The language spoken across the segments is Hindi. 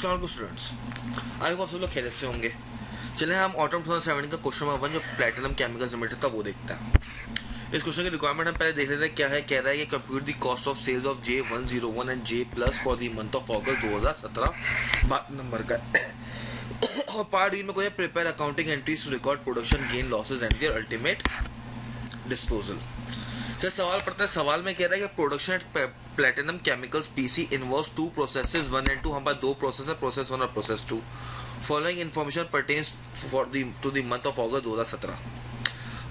अस्सलाम स्टूडेंट्स, आई होप आप सब लोग खैरियत से होंगे। चले हम ऑटम 2017 का क्वेश्चन नंबर 1 जो प्लैटिनम केमिकल्स लिमिटेड था वो देखते हैं। इस क्वेश्चन की रिक्वायरमेंट हम पहले देख लेते हैं क्या है। कह रहा है कि compute the cost of sales of J101 and J plus for the month of August 2017 बात नंबर का और पार्ट बी में कोई prepare accounting entries to record production gain losses and their ultimate disposal. जब सवाल पड़ता है, सवाल में कह रहा है कि production at platinum chemicals PC involves two processes 1 and 2। हमारे दो प्रोसेस है, प्रोसेस 1 और process 2। Following information pertains to the month of August 2017।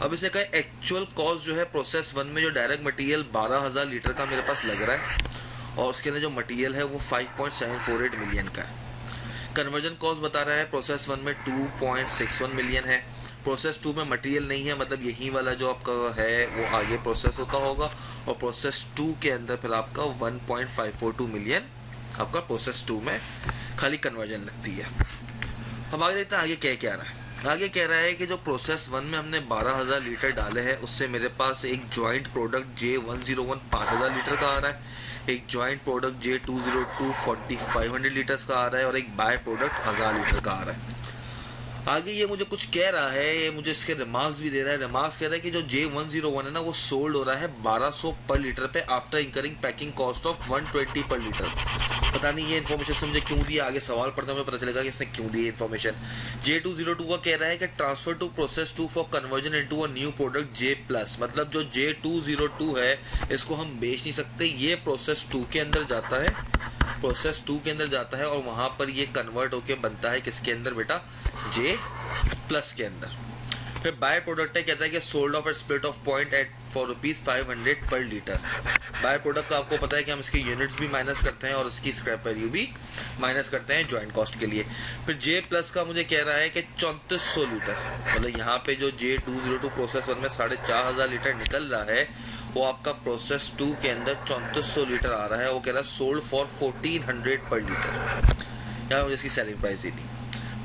अब इसे कहे एक्चुअल कॉस्ट जो है प्रोसेस 1 में जो डायरेक्ट मटेरियल 12,000 लीटर का मेरे पास लग रहा है और उसके अंदर जो मटेरियल है वो 5.748 मिलियन का है। कन्वर्जन कॉस्ट बता रहा है प्रोसेस 1 में 2.61 मिलियन है। प्रोसेस 2 में मटेरियल नहीं है, मतलब यही वाला जो आपका है वो आगे प्रोसेस होता होगा और प्रोसेस 2 के अंदर फिर आपका 1.542 मिलियन आपका प्रोसेस 2 में खाली कन्वर्जन लगती है। हम आगे देखते हैं आगे क्या कह रहा है। आगे कह रहा है कि जो प्रोसेस 1 में हमने 12,000 लीटर डाले हैं उससे मेरे पास एक जॉइंट प्रोडक्ट J101 5,000 लीटर का आ रहा है, एक जॉइंट प्रोडक्ट J202 4,500 लीटर्स का आ रहा है और एक बाय प्रोडक्ट 1000 लीटर का आ रहा है। आगे ये मुझे कुछ कह रहा है, ये मुझे इसके रिमार्क्स भी दे रहा है। रिमार्क्स कह रहा है कि जो J101 है ना वो सोल्ड हो रहा है 1200 पर लीटर पे after incurring packing cost of 120 पर लीटर। पता नहीं ये इन्फॉर्मेशन से मुझे क्यों दिया, आगे सवाल पढ़ते हुए पता चलेगा कि इसने क्यों दी इन्फॉर्मेशन। J202 का कह रहा है कि transfer to process 2 for conversion into a new product J plus, मतलब जो J202 है इसको हम बेच नहीं सकते, ये प्रोसेस 2 के अंदर जाता है, प्रोसेस 2 के अंदर जाता है और वहां पर ये कन्वर्ट होके बनता है किसके अंदर बेटा, J प्लस के अंदर। फिर बाय प्रोडक्ट है, कहता है कि sold off at split off point at for ₹500 per litre. By product का आपको पता है कि हम इसकी यूनिट्स भी माइनस करते हैं और इसकी स्क्रैप वैल्यू भी माइनस करते हैं ज्वाइंट कॉस्ट के लिए। फिर J प्लस का मुझे कह रहा है कि 3400 लीटर, मतलब यहाँ पे जो J202 प्रोसेस 1 में 4,500 लीटर निकल रहा है वो आपका प्रोसेस 2 के अंदर 3400 लीटर आ रहा है। वो कह रहा है सोल्ड फॉर 1400 पर लीटर, यहाँ मुझे इसकी सेलिंग प्राइस ही नहीं।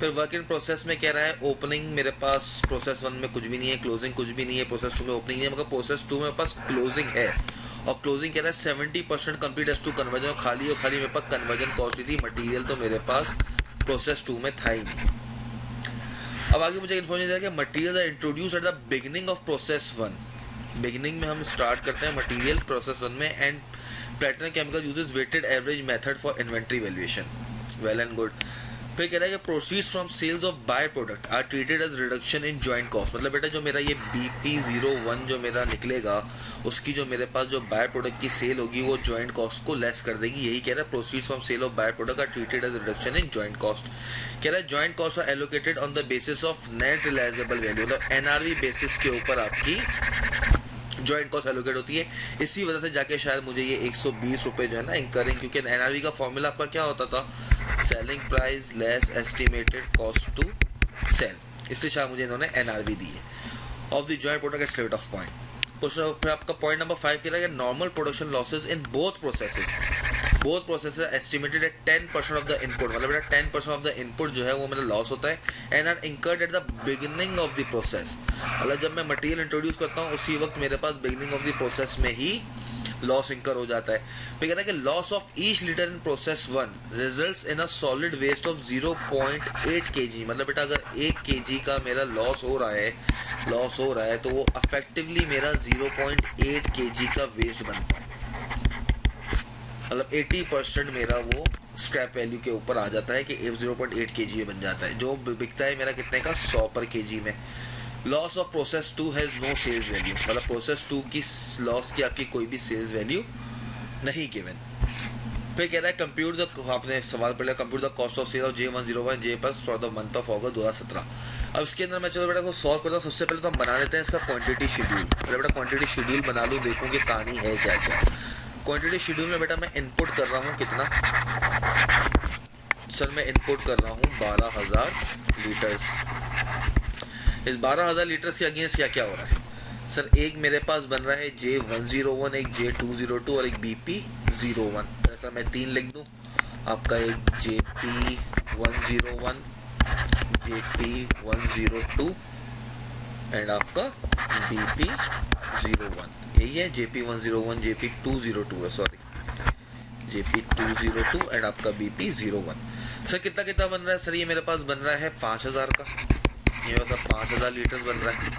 फिर वर्क इन प्रोसेस में कह रहा है ओपनिंग मेरे पास प्रोसेस 1 में कुछ भी नहीं है, क्लोजिंग कुछ भी नहीं है, प्रोसेस 2 में ओपनिंग नहीं है, मगर प्रोसेस 2 में मेरे पास क्लोजिंग है और क्लोजिंग कह रहा है 70% कंप्लीट एस टू कन्वर्जन और खाली मेरे पास कन्वर्जन कॉस्ट थी, मटीरियल तो मेरे पास प्रोसेस 2 में था ही नहीं। अब आगे मुझे इन्फॉर्मेशन दे रहा है कि material introduced at the beginning of process 1। Beginning में हम स्टार्ट करते हैं मटीरियल प्रोसेस 1 में and platinum chemical uses weighted average method for inventory valuation. Well and good. फिर कह रहा है कि proceeds from sales of by product are treated as reduction in joint cost, मतलब बेटा जो मेरा ये BP01 जो मेरा निकलेगा उसकी जो मेरे पास जो बाय प्रोडक्ट की सेल होगी वो जॉइंट कॉस्ट को लेस कर देगी। यही कह रहा है proceeds from sale of by product are treated as reduction in joint cost. कह रहा है joint cost are allocated on the basis of net realisable value, मतलब NRV बेसिस के ऊपर आपकी जॉइंट कॉस्ट एलोकेट होती है। इसी वजह से जाके शायद मुझे ये 120 रुपये जो है ना इंकरिंग, क्योंकि NRV का फॉर्मूला आपका क्या होता था, selling price less estimated cost to sell, इससे शायद मुझे इन्होंने NRV दी है of the joint product at state of point. फिर आपका पॉइंट नंबर 5 कह रहा है normal production losses in both processes estimated at 10% of the input, मतलब बेटा 10% ऑफ द इनपुट जो है वो मेरा लॉस होता है and are incurred at the beginning of the process, मतलब जब मैं मटेरियल इंट्रोड्यूस करता हूँ उसी वक्त मेरे पास बिगिनिंग ऑफ द प्रोसेस में ही लॉस इंकर हो जाता है। फिर कहता है कि loss of each litre in process 1 results in a solid waste of 0.8 kg, मतलब बेटा अगर 1 kg का मेरा लॉस हो रहा है तो वो अफेक्टिवली मेरा 0.8 kg का वेस्ट बनता है, मतलब 80% मेरा वो स्क्रैप वैल्यू के ऊपर आ जाता है कि 0.8 kg में बन जाता है, जो बिकता है मेरा कितने का 100 पर kg में। Loss of process 2 has no sales value, मतलब प्रोसेस 2 की लॉस की आपकी कोई भी सेल्स वैल्यू नहीं गिवन। फिर कह रहा है कंप्यूट द, आपने सवाल पढ़ लिया, compute the cost of sale of J101 J plus for the month of August 2017। अब इसके अंदर मैं चलो बेटा को सॉल्व करता हूँ। सबसे पहले तो हम बना लेते हैं इसका क्वांटिटी शेड्यूल। पहले बेटा क्वांटिटी शेड्यूल बना लूँ, देखूँ कि कहानी है क्या क्या। क्वांटिटी शेड्यूल में बेटा मैं इनपुट कर रहा हूँ कितना, सर मैं इनपुट कर रहा हूँ 12,000 लीटर्स। इस 12,000 लीटर के अगेंस्ट क्या हो रहा है सर, एक मेरे पास बन रहा है J101, एक J202 और एक BP01। सर मैं 3 लिख दूं, आपका एक JP101 JP102 एंड आपका BP01, यही है JP101 JP202 है, सॉरी JP202 एंड आपका BP01। सर कितना कितना बन रहा है? सर ये मेरे पास बन रहा है 5000 का, ये मतलब 5000 लीटर्स बन रहा है।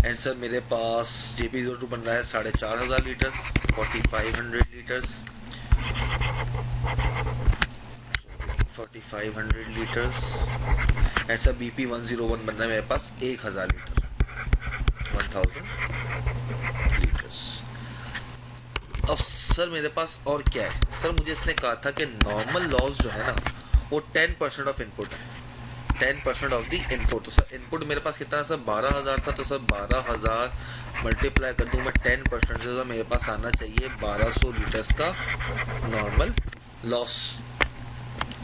एंड सर मेरे पास JP02 बन रहा है 4500 litres, 4500 litres, 4500 litres. And sir BP101 बन रहा है मेरे पास 1000 लीटर, 1000 लीटर्स। अब सर मेरे पास और क्या है? सर मुझे इसने कहा था कि नॉर्मल लॉस जो है ना वो 10% ऑफ इनपुट है, 10% ऑफ द इनपुट। तो सर इनपुट मेरे पास कितना है सर? 12000 था, तो सर 12000 मल्टीप्लाई कर दूँ मैं 10% से, तो मेरे पास आना चाहिए 1200 लीटर्स का नॉर्मल लॉस।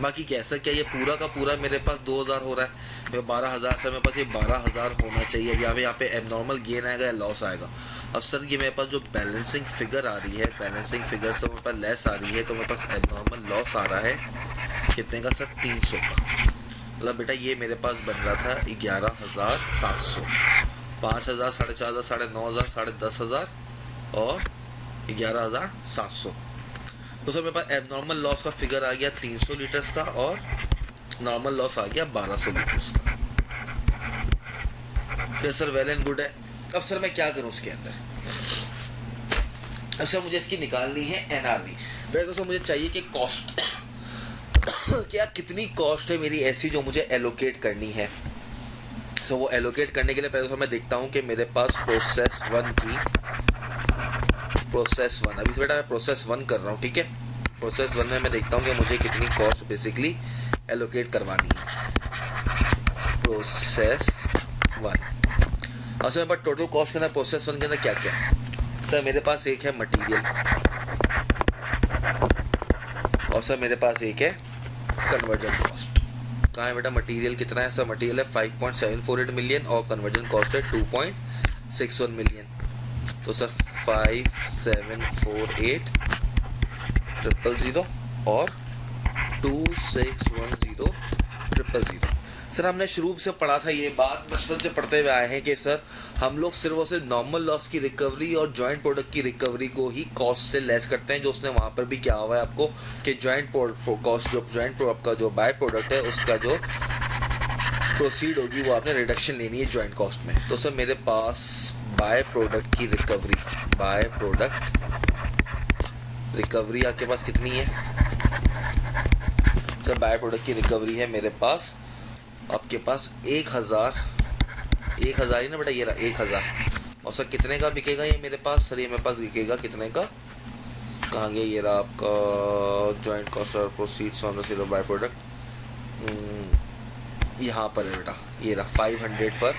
बाकी कैसा क्या ये पूरा का पूरा मेरे पास 2000 हो रहा है, 12000 सर मेरे पास ये 12000 होना चाहिए। अब यहाँ पे एबनॉर्मल गेन आएगा या लॉस आएगा? अब सर ये मेरे पास जो बैलेंसिंग फिगर आ रही है, बैलेंसिंग फिगर से मेरे पास लेस आ रही है, तो मेरे पास एबनॉर्मल लॉस आ रहा है कितने का सर? 300 का। मतलब बेटा ये मेरे पास बन रहा था 11700, 5000, 4500, 9500, 10500 और 11700। तो सर मेरे पास एबनॉर्मल लॉस का फिगर आ गया 300 लीटर्स का और नॉर्मल लॉस आ गया 1200 लीटर्स का। फिर सर वेल एंड गुड है। अब सर मैं क्या करूं उसके अंदर? अब सर मुझे इसकी निकालनी है NRV। पहले तो सर मुझे चाहिए कि कॉस्ट क्या कितनी कॉस्ट है मेरी ऐसी जो मुझे एलोकेट करनी है। सो वो एलोकेट करने के लिए पहले तो मैं देखता हूँ कि मेरे पास प्रोसेस 1 अभी बेटा मैं प्रोसेस 1 कर रहा हूँ, ठीक है। प्रोसेस 1 में मैं देखता हूँ कि मुझे कितनी कॉस्ट बेसिकली एलोकेट करवानी है। प्रोसेस 1 और सर मेरे पास टोटल कॉस्ट के अंदर प्रोसेस 1 के अंदर क्या क्या है? सर मेरे पास एक है मटेरियल और सर मेरे पास एक है कन्वर्जन कॉस्ट। कहाँ है बेटा मटेरियल? कितना है सर? मटेरियल है 5.748 मिलियन और कन्वर्जन कॉस्ट है 2.61 मिलियन। तो सर 5748,000 और 2610,000। सर हमने शुरू से पढ़ा था ये बात, बचपन से पढ़ते हुए आए हैं कि सर हम लोग सिर्फ और सिर्फ नॉर्मल लॉस की रिकवरी और जॉइंट प्रोडक्ट की रिकवरी को ही कॉस्ट से लेस करते हैं। जो उसने वहाँ पर भी क्या हुआ है आपको कि जॉइंट कॉस्ट, जो जॉइंट प्रोडक्ट का जो बाय प्रोडक्ट है उसका जो प्रोसीड होगी वो आपने रिडक्शन लेनी है जॉइंट कॉस्ट में। तो सर मेरे पास बाय प्रोडक्ट की रिकवरी, बाय प्रोडक्ट रिकवरी आपके पास कितनी है? सर बाय प्रोडक्ट की रिकवरी है मेरे पास आपके पास 1000 ही ना बेटा, ये रहा 1000। और सर कितने का बिकेगा ये मेरे पास? सर ये मेरे पास बिकेगा कितने का? कहाँ गया? ये रहा आपका जॉइंट कॉस्ट और proceeds on the sale of by product, यहाँ पर है बेटा, ये रहा 500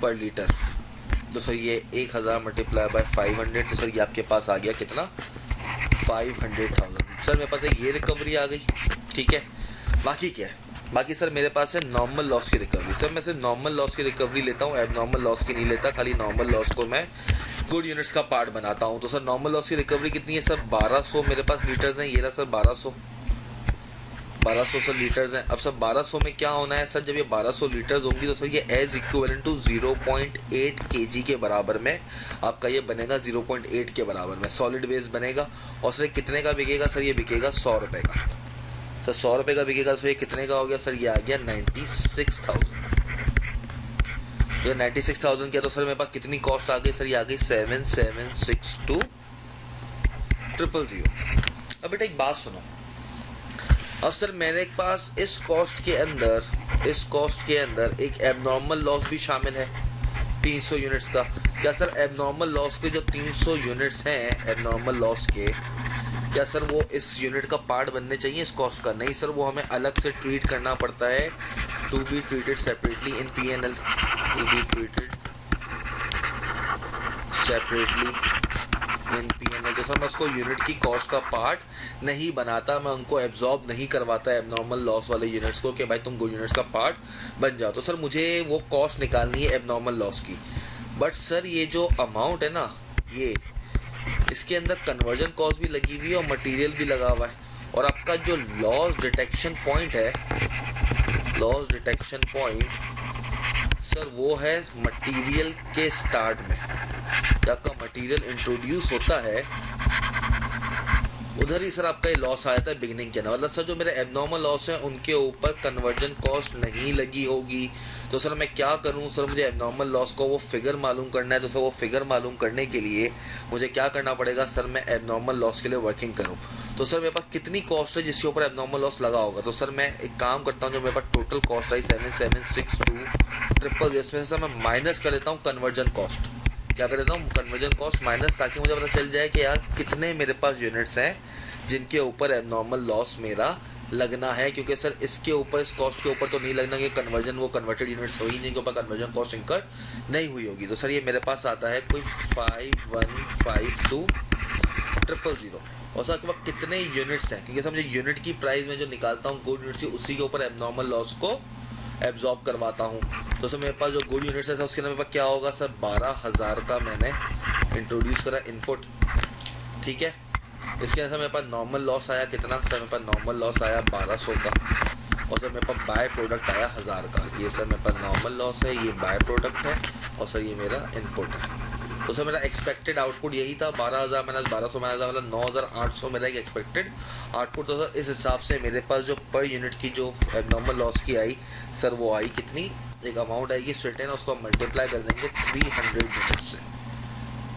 पर लीटर। तो सर ये 1000 मल्टीप्लाई बाय 500, तो सर ये आपके पास आ गया कितना? 500,000। सर मेरे पास ये रिकवरी आ गई, ठीक है। बाकी क्या है? बाकी सर मेरे पास है नॉर्मल लॉस की रिकवरी। सर मैं सिर्फ नॉर्मल लॉस की रिकवरी लेता हूँ, एबनॉर्मल लॉस की नहीं लेता, खाली नॉर्मल लॉस को मैं गुड यूनिट्स का पार्ट बनाता हूँ। तो सर नॉर्मल लॉस की रिकवरी कितनी है सर? 1200 मेरे पास लीटर्स हैं, ये रहा सर 1200 सर लीटर्स हैं। अब सर 1200 में क्या होना है सर? जब ये 1200 लीटर्स होंगी तो सर ये एज इक्विवेलेंट टू 0.8 kg के बराबर में आपका ये बनेगा, 0.8 के बराबर में सॉलिड वेस्ट बनेगा। और सर कितने का बिकेगा? सर ये बिकेगा 100 रुपये का। सर 100 रुपये का बिकेगा, सर ये कितने का हो गया? सर ये आ गया 96,000। ये 96,000 किया तो सर मेरे पास कितनी कॉस्ट आ गई? सर ये आ गई 7762,000। अब बेटा एक बात सुनो, अब सर मेरे पास इस कॉस्ट के अंदर एक एबनॉर्मल लॉस भी शामिल है 300 यूनिट्स का। क्या सर एबनॉर्मल लॉस के जो 300 यूनिट्स हैं एबनॉर्मल लॉस के, क्या सर वो इस यूनिट का पार्ट बनने चाहिए इस कॉस्ट का? नहीं सर, वो हमें अलग से ट्रीट करना पड़ता है, to be treated separately in P&L, to be treated separately in P&L। तो सर मैं उसको यूनिट की कॉस्ट का पार्ट नहीं बनाता, मैं उनको एब्जॉर्ब नहीं करवाता एबनॉर्मल लॉस वाले यूनिट्स को कि भाई तुम गुड यूनिट्स का पार्ट बन जाओ। तो सर मुझे वो कॉस्ट निकालनी है एबनॉर्मल लॉस की। बट सर ये जो अमाउंट है ना, ये इसके अंदर कन्वर्जन कॉस्ट भी लगी हुई है और मटेरियल भी लगा हुआ है। और आपका जो लॉस डिटेक्शन पॉइंट है, लॉस डिटेक्शन पॉइंट सर वो है मटेरियल के स्टार्ट में। जब आपका मटेरियल इंट्रोड्यूस होता है उधर ही सर आपका ये लॉस आया था बिगिनिंग के अंदर, मतलब सर जो मेरे एबनॉर्मल लॉस है उनके ऊपर कन्वर्जन कॉस्ट नहीं लगी होगी। तो सर मैं क्या करूं सर, मुझे एबनॉर्मल लॉस को वो फिगर मालूम करना है। तो सर वो फिगर मालूम करने के लिए मुझे क्या करना पड़ेगा सर, मैं एबनॉर्मल लॉस के लिए वर्किंग करूं। तो सर मेरे पास कितनी कॉस्ट है जिसके ऊपर एबनॉर्मल लॉस लगा होगा। तो सर मैं एक काम करता हूँ, जो मेरे पास टोटल कॉस्ट आई 7762 जिसमें से सर मैं माइनस कर देता हूँ कन्वर्जन कॉस्ट। क्या कर देता हूँ, कन्वर्जन कॉस्ट माइनस, ताकि मुझे पता चल जाए कि यार कितने मेरे पास यूनिट्स हैं जिनके ऊपर एबनॉर्मल लॉस मेरा लगना है। क्योंकि सर इसके ऊपर, इस कॉस्ट के ऊपर तो नहीं लगना कि कन्वर्जन, वो कन्वर्टेड यूनिट्स हुई जिनके ऊपर कन्वर्जन कॉस्ट इंकर नहीं हुई होगी। तो सर ये मेरे पास आता है कोई 5152000 और सर आपके पास कितने यूनिट्स हैं, क्योंकि सर मुझे यूनिट की प्राइस में जो निकालता हूँ गुड यूनिट्स की, उसी के ऊपर एबनॉर्मल लॉस को एब्जॉर्ब करवाता हूँ। तो सर मेरे पास जो गुड यूनिट्स है सर उसके अंदर मेरे पास क्या होगा सर, 12000 का मैंने इंट्रोड्यूस करा इनपुट, ठीक है। इसके अंदर मेरे पास नॉर्मल लॉस आया कितना सर, मेरे पास नॉर्मल लॉस आया 1200 का, और सर मेरे पास बाय प्रोडक्ट आया 1000 का। ये सर मेरे पास नॉर्मल लॉस है, ये बाय प्रोडक्ट है, और सर ये मेरा इनपुट है। तो सर मेरा एक्सपेक्टेड आउटपुट यही था, 12000 माइनस 1200 माइनस मतलब 9800 मेरा एक एक्सपेक्टेड आउटपुट। तो सर इस हिसाब से मेरे पास जो पर यूनिट की जो नॉर्मल लॉस की आई सर, वो आई कितनी, एक अमाउंट आएगी स्ट्रेटेन, उसको हम मल्टीप्लाई कर देंगे 300 यूनिट से,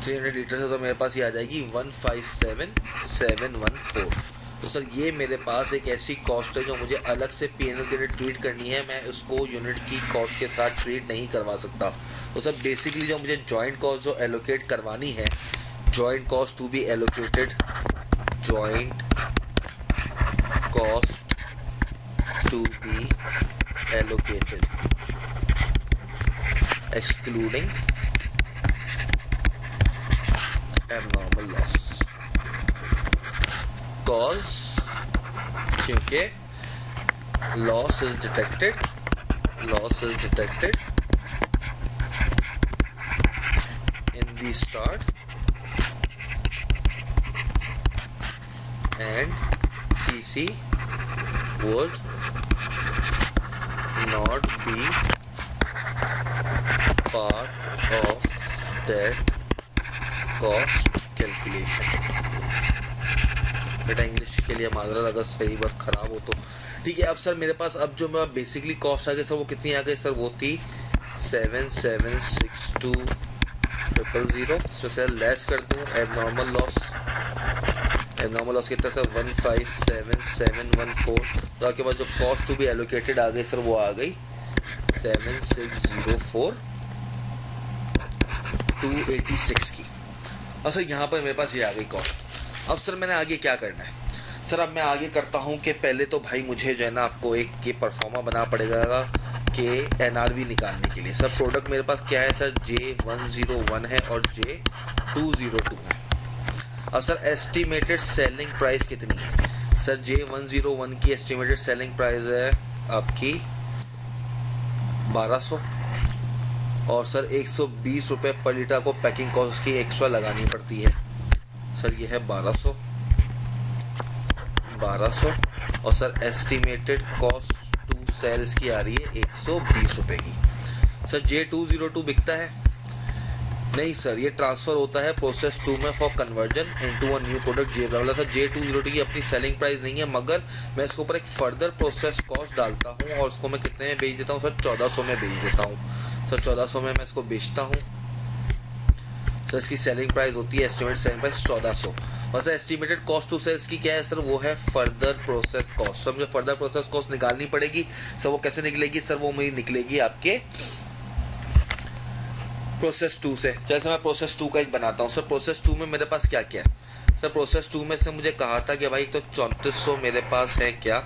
300 लीटर से, तो मेरे पास ये आ जाएगी 157714। तो सर ये मेरे पास एक ऐसी कॉस्ट है जो मुझे अलग से पीएनएल के लिए ट्रीट करनी है, मैं उसको यूनिट की कॉस्ट के साथ ट्रीट नहीं करवा सकता। तो सर बेसिकली जो मुझे जॉइंट कॉस्ट जो एलोकेट करवानी है, joint cost to be allocated, joint cost to be allocated excluding abnormal loss, cause क्योंकि loss is detected in the start and CC would not be part of that cost calculation. बेटा इंग्लिश के लिए माजरत अगर सही बात खराब हो तो ठीक है। अब सर मेरे पास अब जो मैं बेसिकली कॉस्ट आ गई सर, वो कितनी आ गई सर, वो थी 7762000। इसमें सर लेस कर दूँ एबनॉर्मल लॉस कितना सर 157714। तो आपके पास जो कॉस्ट टू बी एलोकेटेड आ गई सर, वो आ गई 7604286 की। अब सर यहाँ पर मेरे पास ये आ गई कॉस्ट। अब सर मैंने आगे क्या करना है सर, अब मैं आगे करता हूँ कि पहले तो भाई मुझे जो है ना आपको एक ये परफॉर्मा बनाना पड़ेगा कि एनआरवी निकालने के लिए। सर प्रोडक्ट मेरे पास क्या है सर, J101 है और J202 है। अब सर एस्टिमेटेड सेलिंग प्राइस कितनी है सर, J101 की एस्टिमेटेड सेलिंग प्राइस है आपकी 1200, और सर 120 रुपये पर लीटर को पैकिंग कॉस्ट की एक्स्ट्रा लगानी पड़ती है। सर ये है 1200 और sir estimated cost to sales की आ रही है 120 रुपये की। सर J202 बिकता है नहीं सर, ये ट्रांसफ़र होता है प्रोसेस 2 में for conversion into a new product J। Sir J202 की अपनी सेलिंग प्राइस नहीं है, मगर मैं इसके ऊपर एक फर्दर प्रोसेस कॉस्ट डालता हूँ और उसको मैं कितने में बेच देता हूँ सर, 1400 में बेच देता हूँ। सर 1400 में मैं इसको बेचता हूँ। सर इसकी सेलिंग प्राइस होती है, एस्टिमेटेड सेलिंग प्राइस 1400। और sir estimated cost to sales की क्या है सर, वो है फर्दर प्रोसेस कॉस्ट। सर मुझे फर्दर प्रोसेस कॉस्ट निकालनी पड़ेगी। सर वो कैसे निकलेगी सर, वो मेरी निकलेगी आपके प्रोसेस 2 से। जैसे मैं प्रोसेस 2 का एक बनाता हूँ। सर प्रोसेस 2 में मेरे पास क्या क्या है सर, प्रोसेस 2 में से मुझे कहा था कि भाई तो 3400 मेरे पास है क्या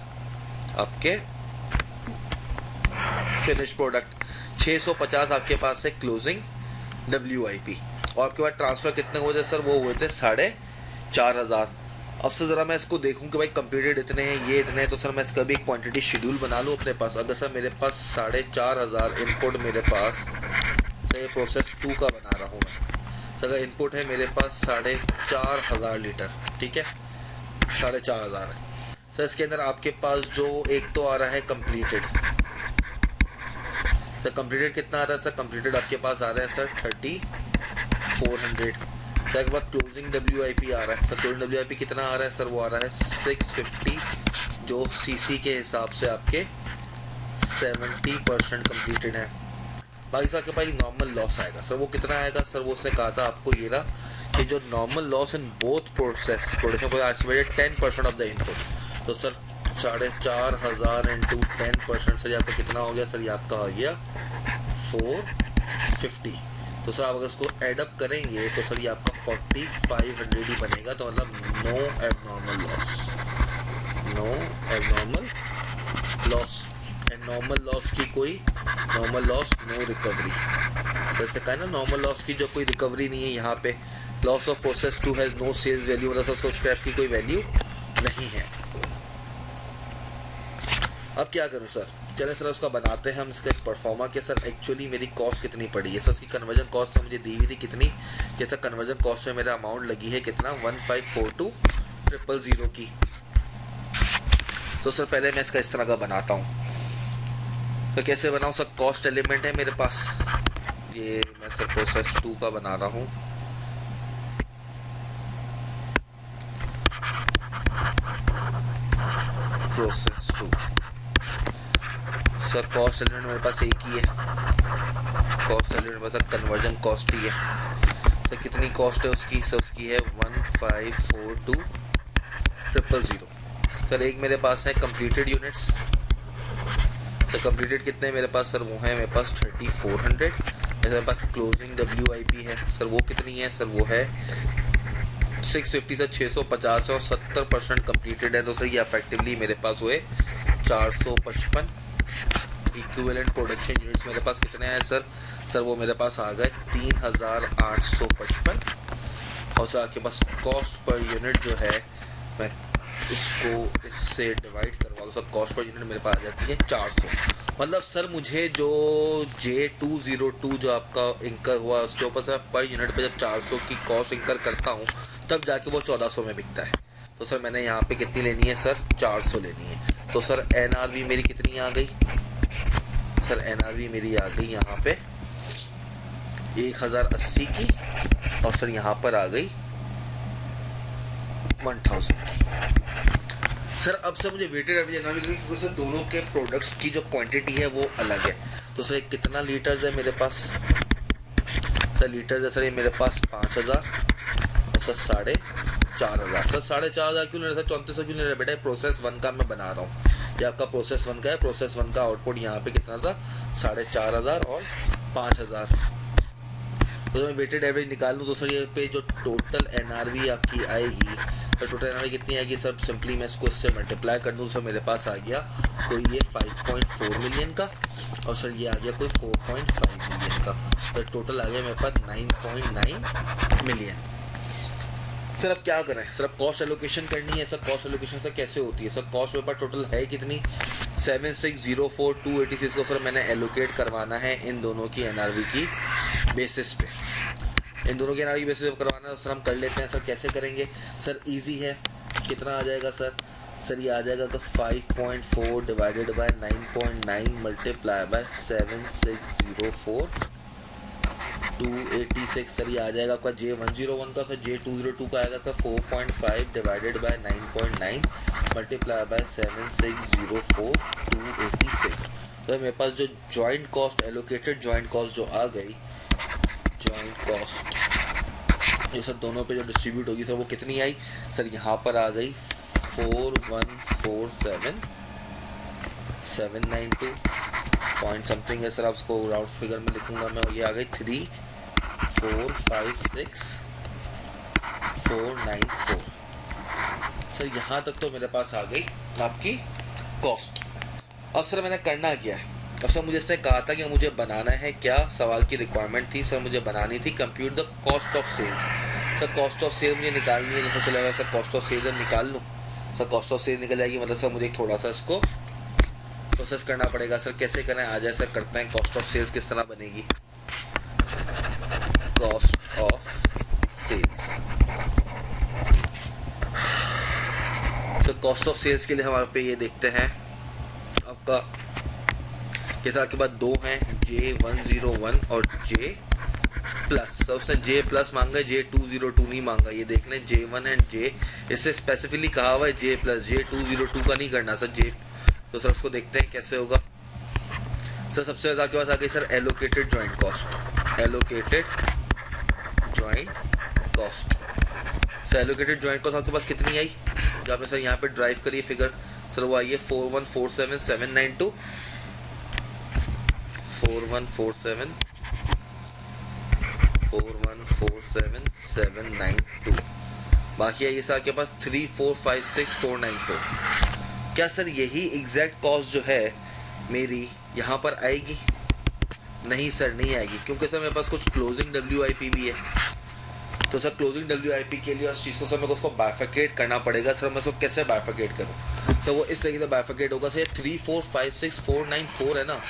आपके फिनिश प्रोडक्ट, 650 आपके पास है क्लोजिंग WIP, और आपके पास ट्रांसफ़र कितने हुए थे सर, वो हुए थे 4500। अब से ज़रा मैं इसको देखूं कि भाई कंप्लीटेड इतने हैं, ये इतने हैं, तो सर मैं इसका भी एक क्वांटिटी शेड्यूल बना लूँ अपने पास। अगर सर मेरे पास 4500 इनपुट मेरे पास, सर ये प्रोसेस 2 का बना रहा हूँ मैं। सर अगर इनपुट है मेरे पास 4500 लीटर, ठीक है 4500 है सर। इसके अंदर आपके पास जो एक तो आ रहा है कंप्लीटेड, सर कंप्लीटेड कितना आ रहा है सर, कंप्लीटेड आपके पास आ रहा है सर 3400। उसके बाद क्लोजिंग WIP आ रहा है सर। क्लोजिंग WIP कितना आ रहा है सर? वो आ रहा है 650, जो CC के हिसाब से आपके 70% कंप्लीटेड है। बाकी सर आपके पास नॉर्मल लॉस आएगा सर। वो कितना आएगा सर? वो उसने कहा था आपको ये रहा कि जो normal loss in both production को एस्टिमेटेड 10% ऑफ द इनपुट। तो सर 4,500 इंटू 10% सर ये आपका कितना हो गया सर? ये आपका हो गया 450। तो सर आप अगर इसको एडअप करेंगे तो सर ये आपका 4500 ही बनेगा। तो मतलब no abnormal loss, no abnormal loss. And normal loss की कोई normal loss no recovery. Sir से कहा ना नॉर्मल लॉस की जो कोई रिकवरी नहीं है यहाँ पे। Loss of process 2 has no sales value, मतलब सर स्क्रैप की कोई वैल्यू नहीं है। अब क्या करूँ सर? चले सर उसका बनाते हैं हम इसका परफॉर्मा के सर एक्चुअली मेरी कॉस्ट कितनी पड़ी है सर। इसकी कन्वर्जन कॉस्ट मुझे दी हुई थी कितनी कि सर कन्वर्जन कॉस्ट में मेरा अमाउंट लगी है कितना 1542,000 की। तो सर पहले मैं इसका इस तरह का बनाता हूँ। तो कैसे बनाऊँ सर? कॉस्ट एलिमेंट है मेरे पास, ये मैं सर प्रोसेस 2 का बना रहा हूँ। प्रोसेस 2 सर कॉस्ट एलिमेंट मेरे पास एक ही है। कॉस्ट एलिमेंट मेरे पास कन्वर्जन कॉस्ट ही है सर। कितनी कॉस्ट है उसकी सर? उसकी है 1542,000। सर एक मेरे पास है कंप्लीटेड यूनिट्स। तो कंप्लीटेड कितने मेरे पास सर? वो है मेरे पास 3400। मेरे पास क्लोजिंग WIP है सर, वो कितनी है सर? वो है 650 से 650 और 70% कंप्लीटेड है। तो सर ये अफेक्टिवली मेरे पास हुए 455। इक्विवेलेंट प्रोडक्शन यूनिट्स मेरे पास कितने हैं सर? सर वो मेरे पास आ गए 3855। और सर आपके पास कॉस्ट पर यूनिट जो है, मैं इसको इससे डिवाइड करवा दूँ सर, कॉस्ट पर यूनिट मेरे पास आ जाती है 400। मतलब सर मुझे जो J202 जो आपका इंकर हुआ उसके ऊपर सर पर यूनिट पे जब 400 की कॉस्ट इंकर करता हूँ तब जाके वो 1400 में बिकता है। तो सर मैंने यहाँ पे कितनी लेनी है सर? 400 लेनी है। तो सर NRV मेरी कितनी आ गई सर? NRV मेरी आ गई यहाँ पे 1080 की, और सर यहाँ पर आ गई 1000 की। सर अब सर मुझे वेटेड एवरेज NRV क्योंकि सर दोनों के प्रोडक्ट्स की जो क्वांटिटी है वो अलग है। तो सर कितना लीटर्स है मेरे पास सर? लीटर्स है सर ये मेरे पास 5000 और सर 4500। सर 4500 क्यों ले रहा है? 3400 क्यों ले रहा है बेटा? प्रोसेस 1 का मैं बना रहा हूँ। ये आपका प्रोसेस 1 का है। प्रोसेस 1 का आउटपुट यहाँ पे कितना था? 4500 और 5000। तो मैं वेटेड एवरेज निकाल लूँ तो सर ये पे जो टोटल NRV आपकी आएगी, तो टोटल NRV कितनी आएगी सर? सिंपली मैं इसको इससे मल्टीप्लाई कर दूँ सर मेरे पास आ गया कोई ये 5.4 मिलियन का, और सर ये आ गया कोई 4.5 मिलियन का। तो टोटल आ गया मेरे पास 9.9 मिलियन। सर अब क्या करें सर? अब कॉस्ट एलोकेशन करनी है सर। कॉस्ट एलोकेशन सर कैसे होती है सर? कॉस्ट मेरे पास टोटल है कितनी? 7604,286 को सर मैंने एलोकेट करवाना है इन दोनों की NRV की बेसिस पे। इन दोनों की NRV बेसिस पे करवाना है तो सर हम कर लेते हैं सर। कैसे करेंगे सर? इजी है। कितना आ जाएगा सर? सर ये आ जाएगा तो 5.4 divided by 9.9 multiply by 7604,286। Sir ये आ जाएगा आपका J101 का। सर J202 का आएगा sir 4.5 divided by 9.9 multiply by 7604,286। तो मेरे पास जो joint cost allocated joint cost जो आ गई, जॉइंट कॉस्ट जो सर दोनों पे जो डिस्ट्रीब्यूट होगी सर वो कितनी आई सर? यहाँ पर आ गई 4147,792 पॉइंट समथिंग है सर। आप उसको राउंड फिगर में लिखूंगा मैं। ये आ गई 3456,494। सर यहाँ तक तो मेरे पास आ गई आपकी कॉस्ट। अब सर मैंने करना क्या है? अब सर मुझे इसने कहा था कि मुझे बनाना है क्या? सवाल की रिक्वायरमेंट थी सर, मुझे बनानी थी compute the cost of sales. Sir cost of sale मुझे निकालनी है। तो चलेगा सर कॉस्ट ऑफ सेल्स निकाल लूँ सर। कॉस्ट ऑफ सेल्स निकल जाएगी, मतलब सर मुझे थोड़ा सा इसको प्रोसेस करना पड़ेगा सर। कैसे करें? आ जाए सर करते हैं। कॉस्ट ऑफ सेल्स किस तरह बनेगी? Cost of sales. तो कॉस्ट ऑफ सेल्स के लिए हमारे पे ये देखते हैं आपका कैसा। आपके पास दो हैं J101 और J प्लस, तो उसने जे प्लस मांगा है, J202 नहीं मांगा। ये देख लें J1 एंड J, इससे स्पेसिफिकली कहा हुआ है J प्लस, J202 का नहीं करना सर J। तो सर उसको देखते हैं कैसे होगा। सर सबसे ज़्यादा आपके पास आ गई sir allocated joint cost, allocated joint cost. Sir allocated joint cost आपके पास कितनी आई, जो आपने सर यहाँ पे ड्राइव करिए फिगर, सर वो आई है 4147792, 4147792। बाकी है ये सर आपके पास 3456494। क्या सर यही एग्जैक्ट कॉस्ट जो है मेरी यहाँ पर आएगी? नहीं सर नहीं आएगी, क्योंकि सर मेरे पास कुछ क्लोजिंग WIP भी है। तो सर क्लोजिंग WIP के लिए उस चीज़ को सर मेरे को उसको बाइफिकेट करना पड़ेगा। सर मैं उसको कैसे बाइफिकेट करूँ? सर वो इस तरीके से बाइफिकेट होगा। सर ये 3456494 है ना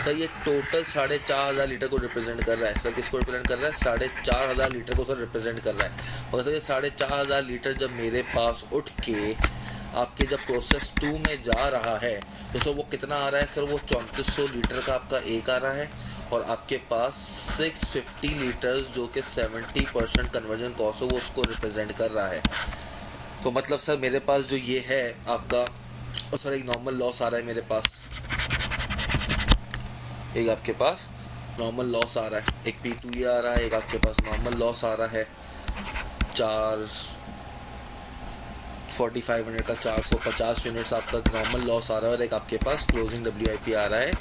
सर, ये टोटल 4500 लीटर को रिप्रेजेंट कर रहा है। सर किसको रिप्रेजेंट कर रहा है? 4500 लीटर को सर रिप्रेजेंट कर रहा है। और सर ये 4500 लीटर जब मेरे पास उठ के आपके जब प्रोसेस 2 में जा रहा है तो सर वो कितना आ रहा है? सर वो 3400 लीटर का आपका एक आ रहा है, और आपके पास 650 लीटर्स जो कि 70% कन्वर्जन कॉस्ट है वो उसको रिप्रेजेंट कर रहा है। तो मतलब सर मेरे पास जो ये है आपका, और सर एक नॉर्मल लॉस आ रहा है मेरे पास, एक आपके पास नॉर्मल लॉस आ रहा है, एक P2 ये आ रहा है, एक आपके पास नॉर्मल लॉस आ रहा है 4500 का 450 यूनिट्स आपका नॉर्मल लॉस आ रहा है, और एक आपके पास क्लोजिंग WIP आ रहा है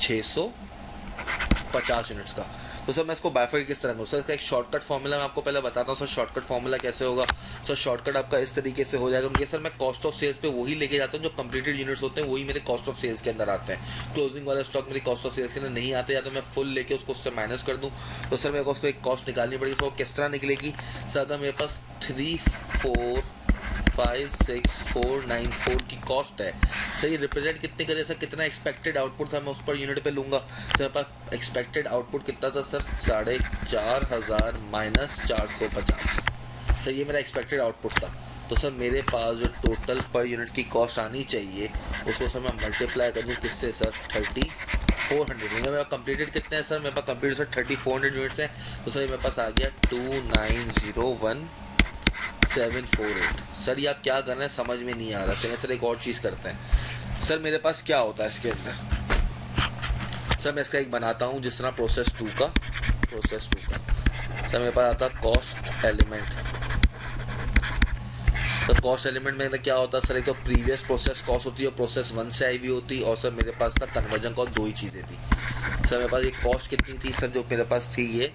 650 यूनिट्स का। तो सर मैं इसको बाइफिकेट किस तरह करूँ? सर इसका एक शॉर्टकट फॉर्मूला मैं आपको पहले बताता हूँ। सर शॉर्टकट फॉर्मूला कैसे होगा? सर शॉर्टकट आपका इस तरीके से हो जाएगा, क्योंकि सर मैं कॉस्ट ऑफ सेल्स पे वही लेके जाता हूँ जो कंप्लीटेड यूनिट्स होते हैं, वही मेरे कॉस्ट ऑफ सेल्स के अंदर आते हैं। क्लोजिंग वाला स्टॉक मेरी कॉस्ट ऑफ सेल्स के अंदर नहीं आते, या तो मैं फुल लेके उसको उससे माइनस कर दूँ। तो सर मेरे को उसको एक कॉस्ट निकालनी पड़ेगी। सर वो किस तरह निकलेगी? सर अगर मेरे पास 3456494 की कॉस्ट है, सर ये रिप्रेजेंट कितने करे? सर कितना एक्सपेक्टेड आउटपुट था मैं उस पर यूनिट पे लूँगा। सर मेरे पास एक्सपेक्टेड आउटपुट कितना था सर? 4500 माइनस 450। सर ये मेरा एक्सपेक्टेड आउटपुट था। तो सर मेरे पास जो टोटल पर यूनिट की कॉस्ट आनी चाहिए उसको सर मैं मल्टीप्लाई कर दूँ किससे सर? 3400। मेरे पास कंप्लीटेड कितने हैं सर? मेरे पास कंप्लीटेड सर 3400 यूनिट्स हैं। तो सर ये मेरे पास आ गया 2901748। सर ये आप क्या कर रहे हैं समझ में नहीं आ रहा। चलिए सर एक और चीज़ करते हैं। सर मेरे पास क्या होता है इसके अंदर? सर मैं इसका एक बनाता हूँ जिस तरह प्रोसेस 2 का। सर मेरे पास आता है cost element. Sir cost element में क्या होता है सर? एक तो प्रीवियस प्रोसेस कॉस्ट होती है और प्रोसेस 1 से आई हुई होती, और सर मेरे पास था कन्वर्जन कॉस्ट। दो ही चीज़ें थी सर मेरे पास। एक कॉस्ट कितनी थी सर जो मेरे पास थी? ये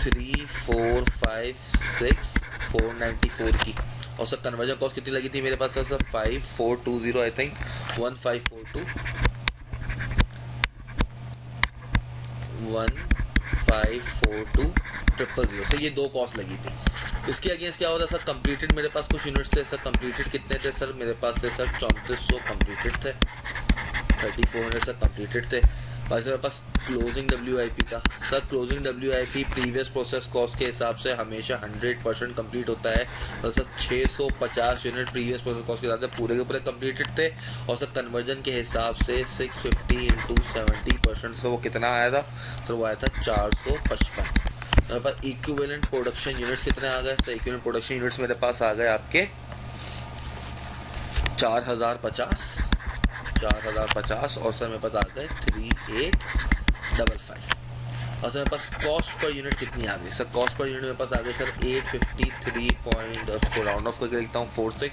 3456494 की। और सर कन्वर्जन कॉस्ट कितनी लगी थी मेरे पास? सर 5420 आई थिंक 1542 सर ये दो कॉस्ट लगी थी। इसके अगेंस्ट क्या होता है सर? कंप्लीटेड मेरे पास कुछ यूनिट्स थे सर। कंप्लीटेड कितने थे सर? मेरे पास थे सर 3400 कंप्लीटेड थे, 3400 सर कंप्लीटेड थे। बाकी मेरे पास क्लोजिंग WIP था sir. Closing WIP previous process cost के हिसाब से हमेशा 100% कंप्लीट होता है। और sir 650 unit previous process cost के हिसाब से पूरे के पूरे कंप्लीटेड थे, और सर कन्वर्जन के हिसाब से 650 इंटू 70% से वो कितना आया था सर? वो आया था 455। मेरे पास इक्विवेलेंट प्रोडक्शन यूनिट्स कितने आ गए सर? इक्विवेलेंट प्रोडक्शन यूनिट्स मेरे पास आ गए आपके 4050, और सर मेरे पास आ गए 3855। और सर मेरे पास कॉस्ट पर यूनिट कितनी आ गई सर? कॉस्ट पर यूनिट मेरे पास आ गई सर 853 पॉइंट, उसको राउंड ऑफ करके लिखता हूँ 46,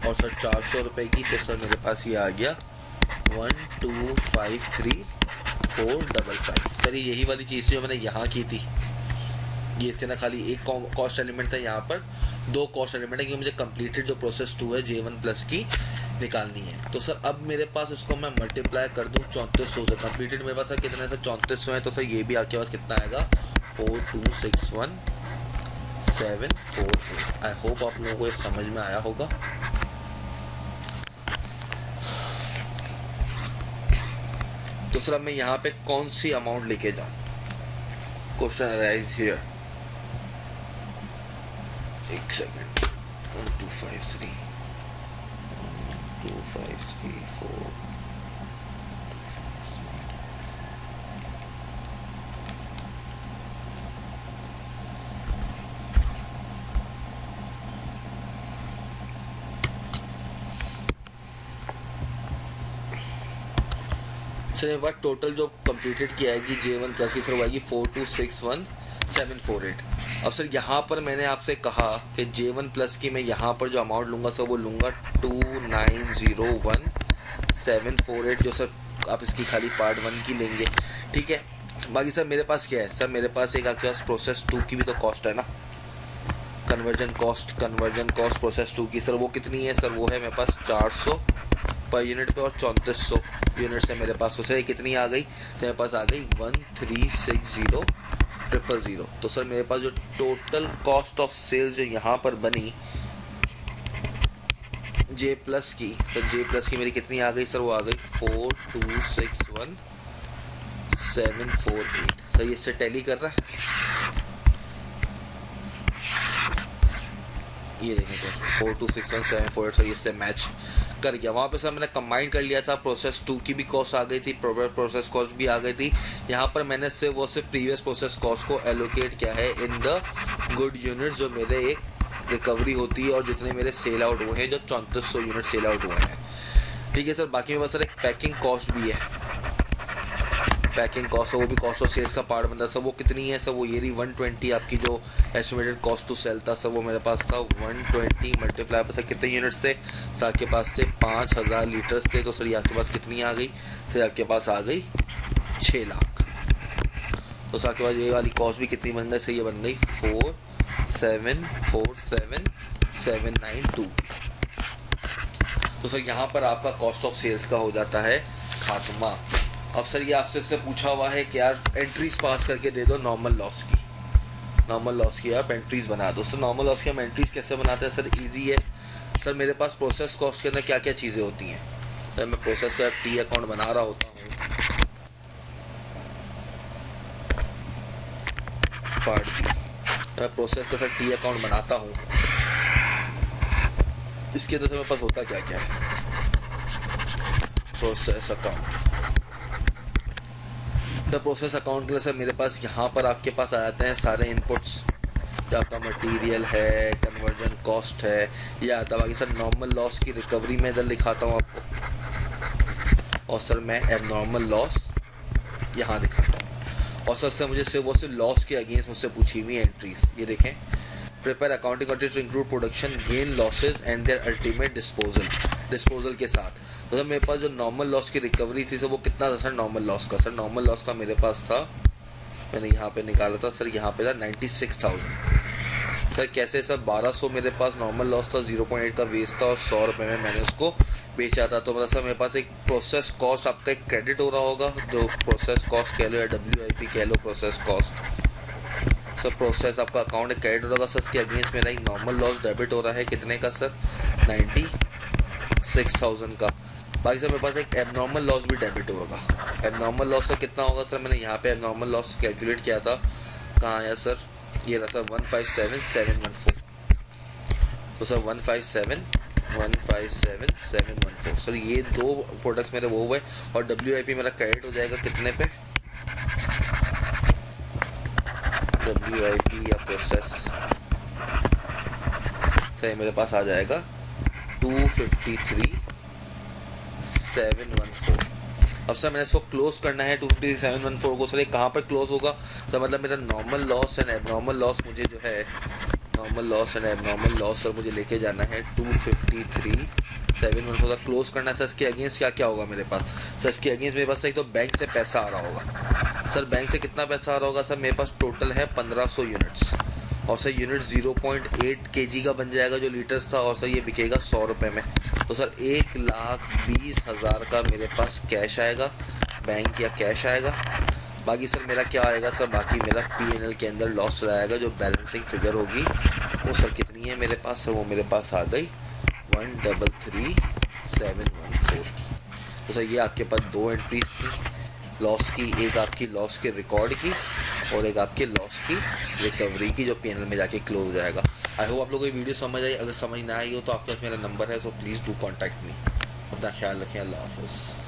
और सर 400 रुपये की। तो सर मेरे पास ये आ गया 1253455। सर यही वाली चीज़ जो मैंने यहाँ की थी, ये इसके अंदर खाली एक कॉस्ट एलिमेंट था, यहाँ पर दो कॉस्ट एलिमेंट है कि मुझे कंप्लीटेड जो प्रोसेस 2 है J1 प्लस की निकालनी है। तो सर अब मेरे पास उसको मैं मल्टीप्लाई कर दूं 3400 से। कंप्लीटेड मेरे पास सर कितना सर? 3400 है। तो सर ये भी आपके पास कितना आएगा? 4261748। आई होप आप लोगों को ये समझ में आया होगा। तो सर अब मैं यहाँ पे कौन सी अमाउंट लेके जाऊँ? Question arise here. एक सेकेंड। 1253 4 2 सर मेरे पास टोटल जो कंप्लीटेड की आएगी J1 प्लस की सर वो आएगी 4261748। अब सर यहाँ पर मैंने आपसे कहा कि J1 प्लस की मैं यहाँ पर जो अमाउंट लूँगा सर वो लूँगा 2901748, जो सर आप इसकी खाली पार्ट 1 की लेंगे, ठीक है। बाकी सर मेरे पास क्या है सर, मेरे पास एक आपके पास प्रोसेस 2 की भी तो कॉस्ट है ना, कन्वर्जन कॉस्ट प्रोसेस 2 की सर वो कितनी है सर, वो है मेरे पास 400 पर यूनिट पे और 3400 यूनिट है मेरे पास। तो सर कितनी आ गई, तो मेरे पास आ गई 1360000। तो सर मेरे पास जो टोटल कॉस्ट ऑफ सेल्स जो यहाँ पर बनी J प्लस की, सर J प्लस की मेरी कितनी आ गई सर, वो आ गई 4261748। सर ये इससे टैली कर रहा है, ये देखें सर 4261748 सर इससे मैच कर गया। वहाँ पे सर मैंने कंबाइन कर लिया था, प्रोसेस 2 की भी कॉस्ट आ गई थी, प्रोसेस कॉस्ट भी आ गई थी। यहाँ पर मैंने सिर्फ प्रीवियस प्रोसेस कॉस्ट को एलोकेट किया है इन द गुड यूनिट जो मेरे एक रिकवरी होती है और जितने मेरे सेल आउट हुए हैं, जो 3400 यूनिट सेल आउट हुए हैं, ठीक है सर। बाकी मेरे पास सर एक पैकिंग कॉस्ट भी है, पैकिंग कॉस्ट है वो भी कॉस्ट ऑफ सेल्स का पार्ट बनता है सर। वो कितनी है सर, वो ये रही 120 आपकी जो एस्टिमेटेड कॉस्ट टू सेल था सर, वो मेरे पास था 120 मल्टीप्लाई पर सर कितने यूनिट्स थे सर, आपके पास थे 5000 लीटर्स थे। तो सर ये आपके पास कितनी आ गई सर, आपके पास आ गई 6 लाख। तो सर आपके पास ये वाली कॉस्ट भी कितनी बन गई सर, ये बन गई 4747792। तो सर यहाँ पर आपका कॉस्ट ऑफ सेल्स का हो जाता है खात्मा। अब सर ये आपसे इससे पूछा हुआ है कि यार एंट्रीज पास करके दे दो नॉर्मल लॉस की आप एंट्रीज बना दो। सर नॉर्मल लॉस की हम एंट्रीज कैसे बनाते हैं सर, इजी है सर। मेरे पास प्रोसेस कॉस्ट के अंदर क्या क्या चीज़ें होती हैं सर, मैं प्रोसेस का टी अकाउंट बना रहा होता हूँ, मैं प्रोसेस का सर टी अकाउंट बनाता हूँ। इसके अंदर मेरे पास होता क्या क्या है, process account sir, process account के लिए सर मेरे पास यहाँ पर आपके पास आ जाते हैं सारे इनपुट्स, जो आपका मटेरियल है, कन्वर्जन कॉस्ट है, ये आता है। बाकी सर नॉर्मल लॉस की रिकवरी में इधर लिखाता हूँ आपको, और सर मैं एबनॉर्मल लॉस यहाँ दिखाता हूँ। और सर मुझे सिर्फ लॉस के अगेंस्ट मुझसे पूछी हुई एंट्रीज, ये देखें, prepare accounting to include production gain losses and their ultimate disposal के साथ। तो सर मेरे पास जो नॉर्मल लॉस की रिकवरी थी सर, वो कितना था सर नॉर्मल लॉस का, सर नॉर्मल लॉस का मेरे पास था, मैंने यहाँ पे निकाला था सर, यहाँ पे था 96,000। सर कैसे सर 1200 मेरे पास नॉर्मल लॉस था, 0.8 का वेस्ट था और 100 रुपये में मैंने उसको बेचा था। तो मतलब सर मेरे पास एक प्रोसेस कॉस्ट आपका एक क्रेडिट हो रहा होगा, जो प्रोसेस कॉस्ट कह लो या WIP कह लो, प्रोसेस कॉस्ट सर, प्रोसेस आपका अकाउंट एक क्रेडिट हो रहा होगा सर, इसके अगेंस्ट मेरा एक नॉर्मल लॉस डेबिट हो रहा है, कितने का सर 96,000 का। बाकी सर मेरे पास एक एबनॉर्मल लॉस भी डेबिट होगा। एबनॉर्मल लॉस सर कितना होगा सर, मैंने यहाँ पे एबनॉर्मल लॉस कैलकुलेट किया था, कहाँ आया सर, ये रहा सर 157714। तो सर 157714 सर, ये दो प्रोडक्ट्स मेरे वो हुए और WIP मेरा क्रेडिट हो जाएगा कितने पे, WIP या प्रोसेस सर मेरे पास आ जाएगा 253714। अब सर मैंने इसको क्लोज करना है 253714 को। सर ये कहाँ पर क्लोज होगा सर, मतलब मेरा normal loss and abnormal loss मुझे जो है, normal loss and abnormal loss sir मुझे लेके जाना है 253714 का क्लोज करना है। सर इसके अगेंस्ट क्या क्या होगा मेरे पास, सर इसके अगेंस्ट मेरे पास एक तो बैंक से पैसा आ रहा होगा सर, बैंक से कितना पैसा आ रहा होगा सर, मेरे पास टोटल है 1500 यूनिट्स और सर यूनिट 0.8 kg का बन जाएगा जो लीटर्स था, और सर ये बिकेगा 100 रुपये में। तो सर 1,20,000 का मेरे पास कैश आएगा, बैंक या कैश आएगा। बाकी सर मेरा क्या आएगा सर, बाकी मेरा P&L के अंदर लॉस चला आएगा, जो बैलेंसिंग फिगर होगी वो सर कितनी है मेरे पास सर, वो मेरे पास आ गई 133,714 की। तो सर ये आपके पास दो एंट्रीज थी लॉस की, एक आपकी लॉस के रिकॉर्ड की और एक आपके लॉस की रिकवरी की, जो P&L में जाके क्लोज हो जाएगा। आई होप आप लोगों को ये वीडियो समझ आई। अगर समझ ना आई हो तो आपके पास मेरा नंबर है, so please do contact me. अपना ख्याल रखें, अल्लाह हाफ़िज़।